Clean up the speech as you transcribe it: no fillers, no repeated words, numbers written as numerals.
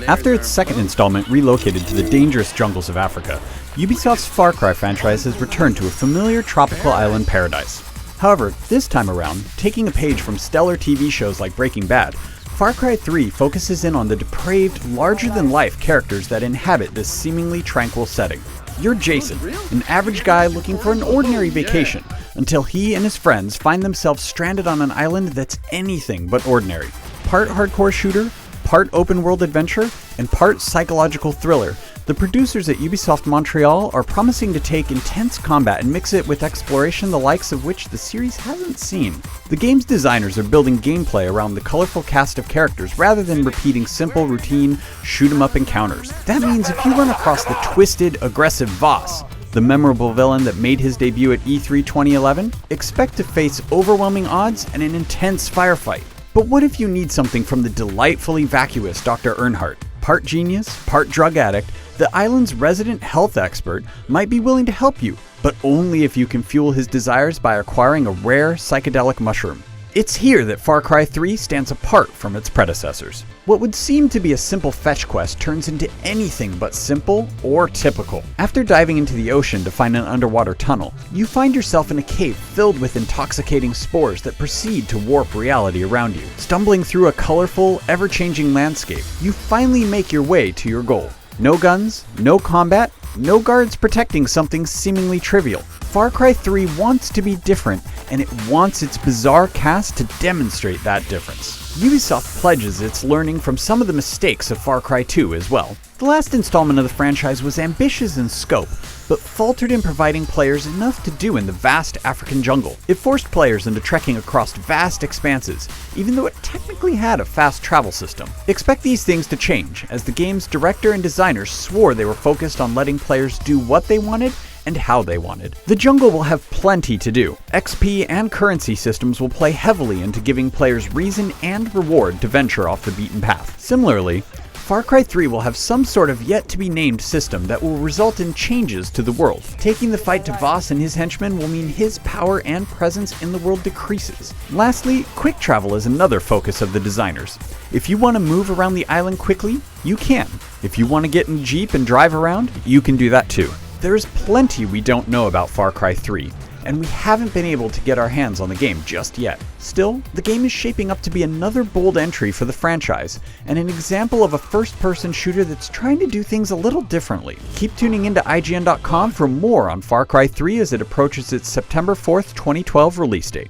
After its second installment relocated to the dangerous jungles of Africa, Ubisoft's Far Cry franchise has returned to a familiar tropical island paradise. However, this time around, taking a page from stellar TV shows like Breaking Bad, Far Cry 3 focuses in on the depraved, larger-than-life characters that inhabit this seemingly tranquil setting. You're Jason, an average guy looking for an ordinary vacation, until he and his friends find themselves stranded on an island that's anything but ordinary. Part hardcore shooter, part open-world adventure, and part psychological thriller, the producers at Ubisoft Montreal are promising to take intense combat and mix it with exploration the likes of which the series hasn't seen. The game's designers are building gameplay around the colorful cast of characters rather than repeating simple, routine, shoot-'em-up encounters. That means if you run across the twisted, aggressive Voss, the memorable villain that made his debut at E3 2011, expect to face overwhelming odds and an intense firefight. But what if you need something from the delightfully vacuous Dr. Earnhardt? Part genius, part drug addict, the island's resident health expert might be willing to help you, but only if you can fuel his desires by acquiring a rare psychedelic mushroom. It's here that Far Cry 3 stands apart from its predecessors. What would seem to be a simple fetch quest turns into anything but simple or typical. After diving into the ocean to find an underwater tunnel, you find yourself in a cave filled with intoxicating spores that proceed to warp reality around you. Stumbling through a colorful, ever-changing landscape, you finally make your way to your goal. No guns, no combat, no guards protecting something seemingly trivial. Far Cry 3 wants to be different, and it wants its bizarre cast to demonstrate that difference. Ubisoft pledges its learning from some of the mistakes of Far Cry 2 as well. The last installment of the franchise was ambitious in scope, but faltered in providing players enough to do in the vast African jungle. It forced players into trekking across vast expanses, even though it technically had a fast travel system. Expect these things to change, as the game's director and designers swore they were focused on letting players do what they wanted and how they wanted. The jungle will have plenty to do. XP and currency systems will play heavily into giving players reason and reward to venture off the beaten path. Similarly, Far Cry 3 will have some sort of yet-to-be-named system that will result in changes to the world. Taking the fight to Voss and his henchmen will mean his power and presence in the world decreases. Lastly, quick travel is another focus of the designers. If you want to move around the island quickly, you can. If you want to get in a Jeep and drive around, you can do that too. There is plenty we don't know about Far Cry 3, and we haven't been able to get our hands on the game just yet. Still, the game is shaping up to be another bold entry for the franchise, and an example of a first-person shooter that's trying to do things a little differently. Keep tuning into IGN.com for more on Far Cry 3 as it approaches its September 4th, 2012 release date.